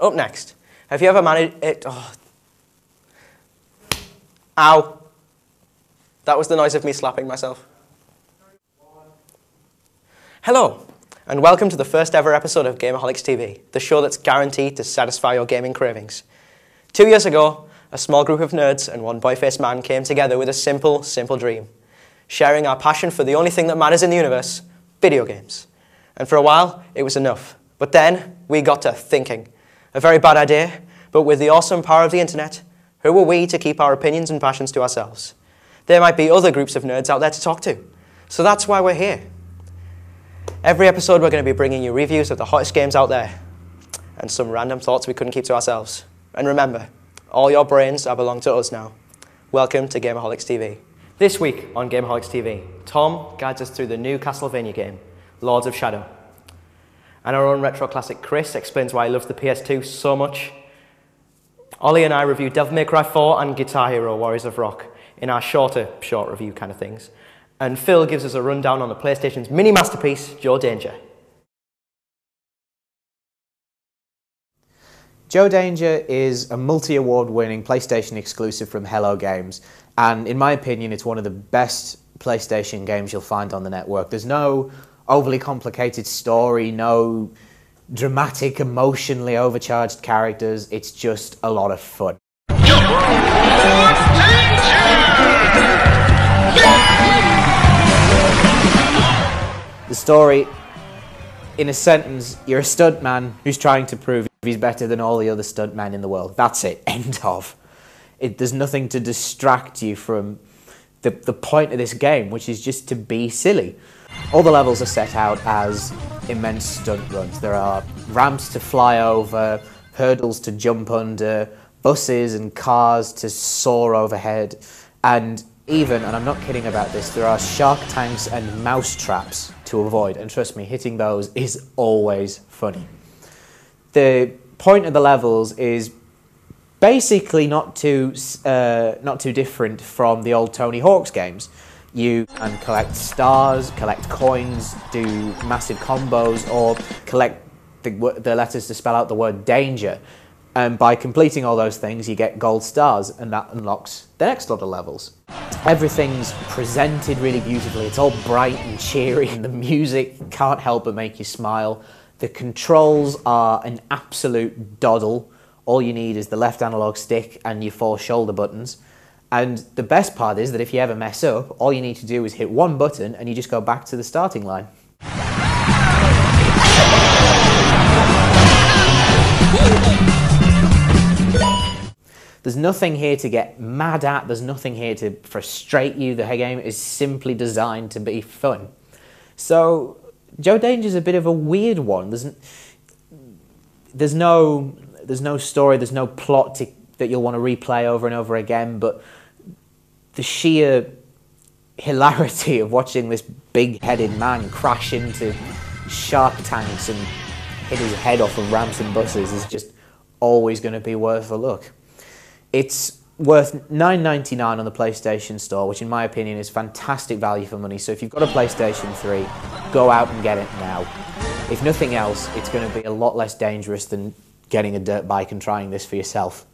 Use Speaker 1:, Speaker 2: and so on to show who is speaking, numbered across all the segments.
Speaker 1: Up next, have you ever managed it? Oh. Ow. That was the noise of me slapping myself. Hello, and welcome to the first ever episode of Gamerholics TV, the show that's guaranteed to satisfy your gaming cravings. 2 years ago, a small group of nerds and one boy-faced man came together with a simple dream, sharing our passion for the only thing that matters in the universe, video games. And for a while, it was enough. But then, we got to thinking. A very bad idea, but with the awesome power of the internet, who were we to keep our opinions and passions to ourselves? There might be other groups of nerds out there to talk to. So that's why we're here. Every episode, we're going to be bringing you reviews of the hottest games out there, and some random thoughts we couldn't keep to ourselves. And remember, all your brains belong to us now. Welcome to Gamerholics TV. This week on Gamerholics TV, Tom guides us through the new Castlevania game, Lords of Shadow. And our own retro classic Chris explains why he loves the PS2 so much. Ollie and I review Devil May Cry 4 and Guitar Hero Warriors of Rock in our short review kind of things. And Phil gives us a rundown on the PlayStation's mini masterpiece, Joe Danger.
Speaker 2: Joe Danger is a multi-award winning PlayStation exclusive from Hello Games, and in my opinion it's one of the best PlayStation games you'll find on the network. There's no overly complicated story, no dramatic, emotionally overcharged characters, it's just a lot of fun. The story, in a sentence, you're a stuntman who's trying to prove he's better than all the other stuntmen in the world. That's it. End of. There's nothing to distract you from the point of this game, which is just to be silly. All the levels are set out as immense stunt runs. There are ramps to fly over, hurdles to jump under, buses and cars to soar overhead, and even, and I'm not kidding about this, there are shark tanks and mouse traps to avoid, and trust me, hitting those is always funny. The point of the levels is basically not too different from the old Tony Hawk's games. You can collect stars, collect coins, do massive combos, or collect the letters to spell out the word danger. And by completing all those things, you get gold stars, and that unlocks the next lot of levels. Everything's presented really beautifully. It's all bright and cheery, and the music can't help but make you smile. The controls are an absolute doddle. All you need is the left analog stick and your 4 shoulder buttons. And the best part is that if you ever mess up, all you need to do is hit one button and you just go back to the starting line. There's nothing here to get mad at, there's nothing here to frustrate you. The game is simply designed to be fun. So, Joe Danger's a bit of a weird one. There's no story, there's no plot that you'll want to replay over and over again, but the sheer hilarity of watching this big-headed man crash into shark tanks and hit his head off of ramps and buses is just always going to be worth a look. It's worth $9.99 on the PlayStation Store, which in my opinion is fantastic value for money. So if you've got a PlayStation 3, go out and get it now. If nothing else, it's going to be a lot less dangerous than getting a dirt bike and trying this for yourself.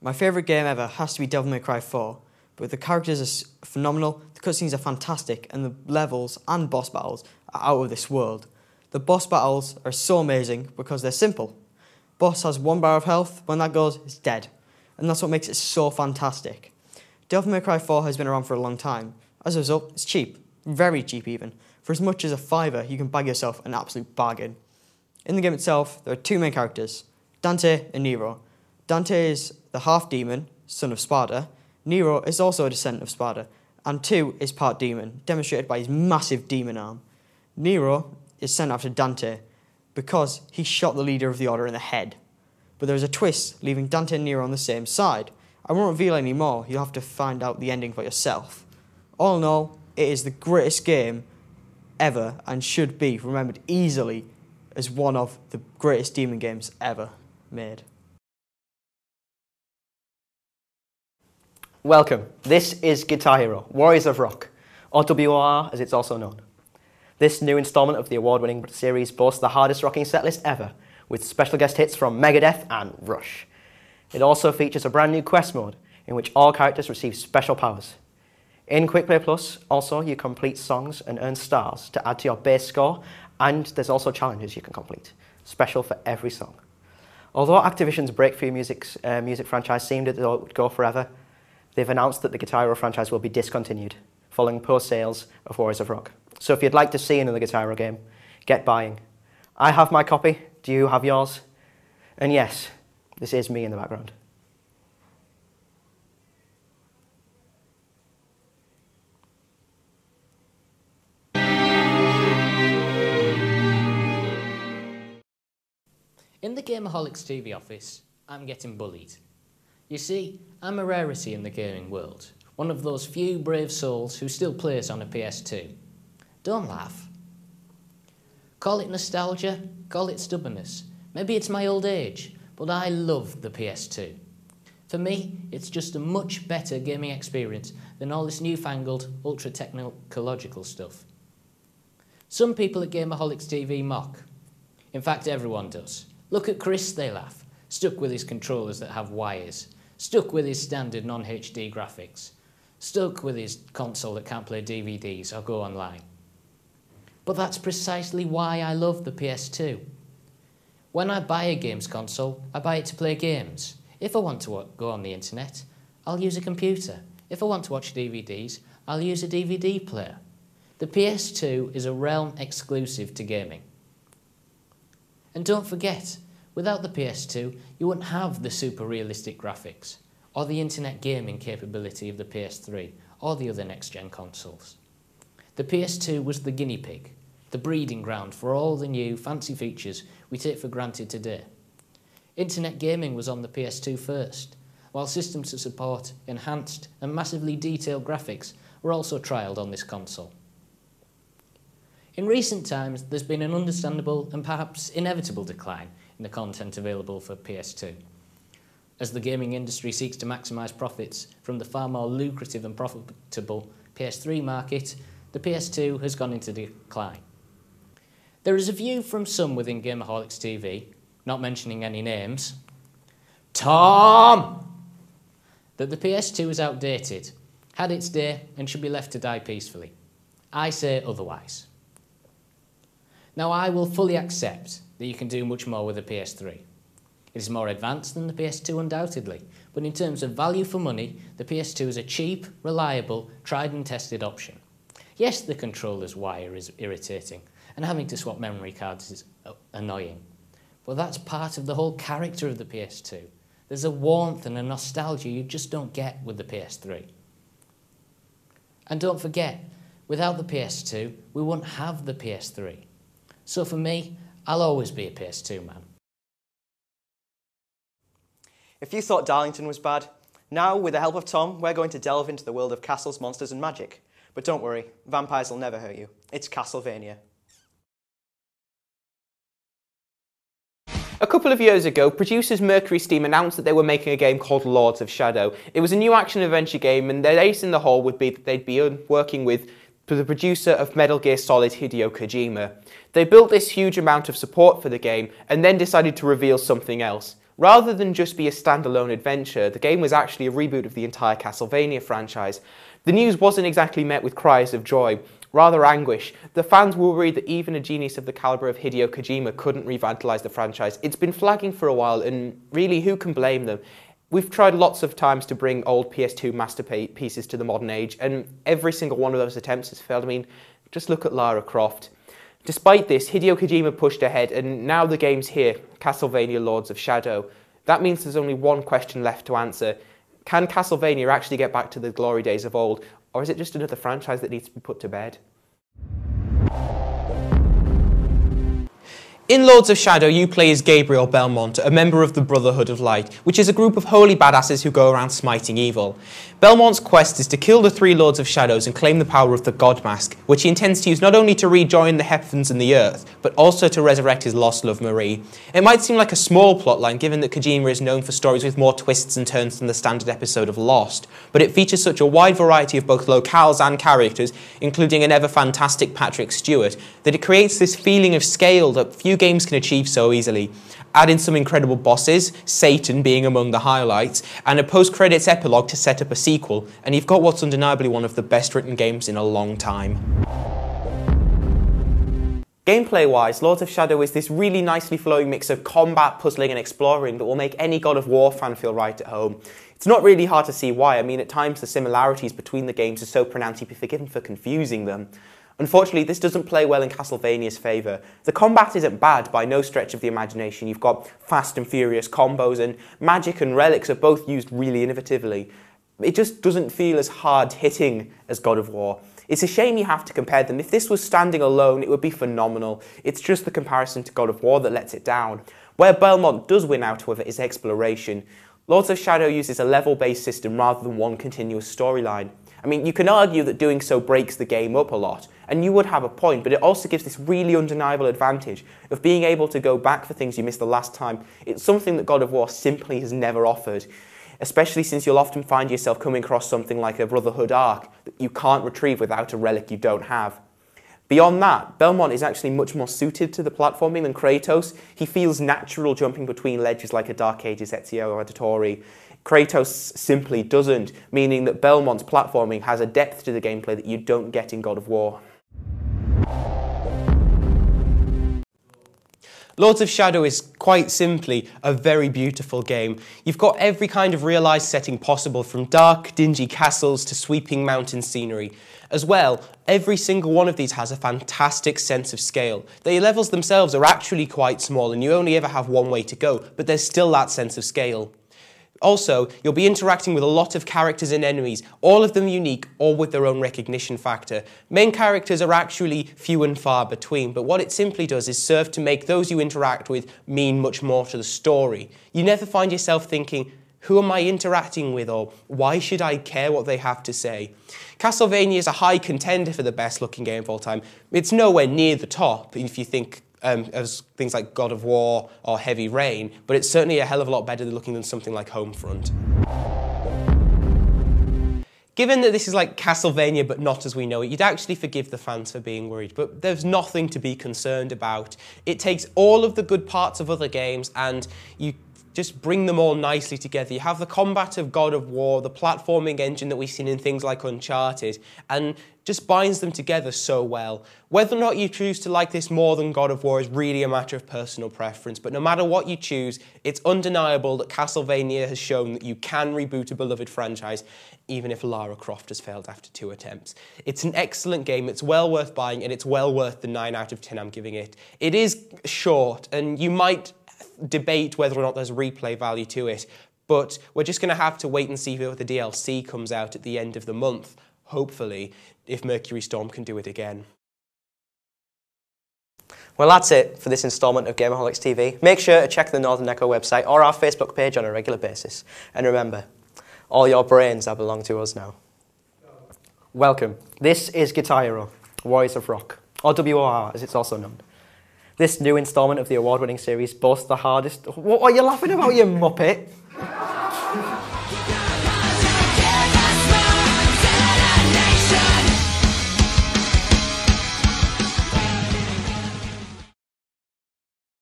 Speaker 3: My favourite game ever has to be Devil May Cry 4, but the characters are phenomenal, the cutscenes are fantastic, and the levels and boss battles are out of this world. The boss battles are so amazing because they're simple. Boss has 1 bar of health, when that goes, it's dead. And that's what makes it so fantastic. Devil May Cry 4 has been around for a long time. As a result, it's cheap, very cheap even. For as much as a $5, you can bag yourself an absolute bargain. In the game itself, there are 2 main characters, Dante and Nero. Dante is the half-demon, son of Sparta. Nero is also a descendant of Sparta, and 2 is part demon, demonstrated by his massive demon arm. Nero is sent after Dante because he shot the leader of the Order in the head. But there is a twist, leaving Dante and Nero on the same side. I won't reveal any more, you'll have to find out the ending for yourself. All in all, it is the greatest game ever and should be remembered easily as one of the greatest demon games ever made.
Speaker 1: Welcome. This is Guitar Hero, Warriors of Rock, or WOR as it's also known. This new installment of the award-winning series boasts the hardest rocking setlist ever, with special guest hits from Megadeth and Rush. It also features a brand new quest mode, in which all characters receive special powers. In Quick Play Plus, also, you complete songs and earn stars to add to your base score, and there's also challenges you can complete, special for every song. Although Activision's breakthrough music franchise seemed that it would go forever, they've announced that the Guitar Hero franchise will be discontinued, following poor sales of Warriors of Rock. So if you'd like to see another Guitar Hero game, get buying. I have my copy, do you have yours? And yes, this is me in the background.
Speaker 4: In the Gamerholics TV office, I'm getting bullied. You see, I'm a rarity in the gaming world, one of those few brave souls who still plays on a PS2. Don't laugh. Call it nostalgia, call it stubbornness, maybe it's my old age, but I love the PS2. For me, it's just a much better gaming experience than all this newfangled, ultra-technological stuff. Some people at Gamerholics TV mock. In fact, everyone does. Look at Chris, they laugh, stuck with his controllers that have wires, stuck with his standard non-HD graphics, stuck with his console that can't play DVDs or go online. But that's precisely why I love the PS2. When I buy a games console, I buy it to play games. If I want to go on the internet, I'll use a computer. If I want to watch DVDs, I'll use a DVD player. The PS2 is a realm exclusive to gaming. And don't forget, without the PS2, you wouldn't have the super realistic graphics, or the internet gaming capability of the PS3, or the other next-gen consoles. The PS2 was the guinea pig, the breeding ground for all the new fancy features we take for granted today. Internet gaming was on the PS2 first, while systems to support enhanced and massively detailed graphics were also trialled on this console. In recent times, there's been an understandable and perhaps inevitable decline in the content available for PS2. As the gaming industry seeks to maximise profits from the far more lucrative and profitable PS3 market, the PS2 has gone into decline. There is a view from some within Gamerholics TV, not mentioning any names, Tom, that the PS2 is outdated, had its day and should be left to die peacefully. I say otherwise. Now, I will fully accept that you can do much more with the PS3. It is more advanced than the PS2 undoubtedly, but in terms of value for money, the PS2 is a cheap, reliable, tried and tested option. Yes, the controller's wire is irritating, and having to swap memory cards is annoying, but that's part of the whole character of the PS2. There's a warmth and a nostalgia you just don't get with the PS3. And don't forget, without the PS2, we wouldn't have the PS3. So for me, I'll always be a PS2 man.
Speaker 1: If you thought Darlington was bad, now, with the help of Tom, we're going to delve into the world of castles, monsters and magic. But don't worry, vampires will never hurt you. It's Castlevania.
Speaker 5: A couple of years ago, producers Mercury Steam announced that they were making a game called Lords of Shadow. It was a new action-adventure game, and their ace in the hole would be that they'd be working with the producer of Metal Gear Solid, Hideo Kojima. They built this huge amount of support for the game, and then decided to reveal something else. Rather than just be a standalone adventure, the game was actually a reboot of the entire Castlevania franchise. The news wasn't exactly met with cries of joy, rather anguish. The fans were worried that even a genius of the calibre of Hideo Kojima couldn't revitalise the franchise. It's been flagging for a while, and really, who can blame them? We've tried lots of times to bring old PS2 masterpieces to the modern age, and every single one of those attempts has failed. I mean, just look at Lara Croft. Despite this, Hideo Kojima pushed ahead, and now the game's here, Castlevania Lords of Shadow. That means there's only one question left to answer. Can Castlevania actually get back to the glory days of old, or is it just another franchise that needs to be put to bed? In Lords of Shadow, you play as Gabriel Belmont, a member of the Brotherhood of Light, which is a group of holy badasses who go around smiting evil. Belmont's quest is to kill the 3 Lords of Shadows and claim the power of the God Mask, which he intends to use not only to rejoin the heavens and the earth, but also to resurrect his lost love Marie. It might seem like a small plotline, given that Kojima is known for stories with more twists and turns than the standard episode of Lost, but it features such a wide variety of both locales and characters, including an ever-fantastic Patrick Stewart, that it creates this feeling of scale that few games can achieve so easily. Add in some incredible bosses, Satan being among the highlights, and a post-credits epilogue to set up a sequel, and you've got what's undeniably one of the best written games in a long time. Gameplay-wise, Lords of Shadow is this really nicely flowing mix of combat, puzzling and exploring that will make any God of War fan feel right at home. It's not really hard to see why. I mean, at times the similarities between the games are so pronounced you'd be forgiven for confusing them. Unfortunately, this doesn't play well in Castlevania's favour. The combat isn't bad by no stretch of the imagination. You've got fast and furious combos, and magic and relics are both used really innovatively. It just doesn't feel as hard-hitting as God of War. It's a shame you have to compare them. If this was standing alone, it would be phenomenal. It's just the comparison to God of War that lets it down. Where Belmont does win out, however, is exploration. Lords of Shadow uses a level-based system rather than one continuous storyline. I mean, you can argue that doing so breaks the game up a lot, and you would have a point, but it also gives this really undeniable advantage of being able to go back for things you missed the last time. It's something that God of War simply has never offered, especially since you'll often find yourself coming across something like a Brotherhood arc that you can't retrieve without a relic you don't have. Beyond that, Belmont is actually much more suited to the platforming than Kratos. He feels natural jumping between ledges like a Dark Ages Ezio Auditore. Kratos simply doesn't, meaning that Belmont's platforming has a depth to the gameplay that you don't get in God of War. Lords of Shadow is quite simply a very beautiful game. You've got every kind of realised setting possible, from dark, dingy castles to sweeping mountain scenery. As well, every single one of these has a fantastic sense of scale. The levels themselves are actually quite small and you only ever have one way to go, but there's still that sense of scale. Also, you'll be interacting with a lot of characters and enemies, all of them unique, all with their own recognition factor. Main characters are actually few and far between, but what it simply does is serve to make those you interact with mean much more to the story. You never find yourself thinking, who am I interacting with, or why should I care what they have to say? Castlevania is a high contender for the best looking game of all time. It's nowhere near the top if you think as things like God of War or Heavy Rain, but it's certainly a hell of a lot better looking than something like Homefront. Given that this is like Castlevania but not as we know it, you'd actually forgive the fans for being worried, but there's nothing to be concerned about. It takes all of the good parts of other games and you just bring them all nicely together. You have the combat of God of War, the platforming engine that we've seen in things like Uncharted, and just binds them together so well. Whether or not you choose to like this more than God of War is really a matter of personal preference, but no matter what you choose, it's undeniable that Castlevania has shown that you can reboot a beloved franchise, even if Lara Croft has failed after 2 attempts. It's an excellent game, it's well worth buying, and it's well worth the 9 out of 10 I'm giving it. It is short, and you might debate whether or not there's replay value to it, but we're just going to have to wait and see if the DLC comes out at the end of the month, hopefully, if Mercury Storm can do it again.
Speaker 1: Well, that's it for this instalment of Gamerholics TV. Make sure to check the Northern Echo website or our Facebook page on a regular basis. And remember, all your brains belong to us now. Welcome. This is Guitar Hero, Warriors of Rock, or WOR as it's also known. This new instalment of the award-winning series boasts the hardest... What are you laughing about, you muppet?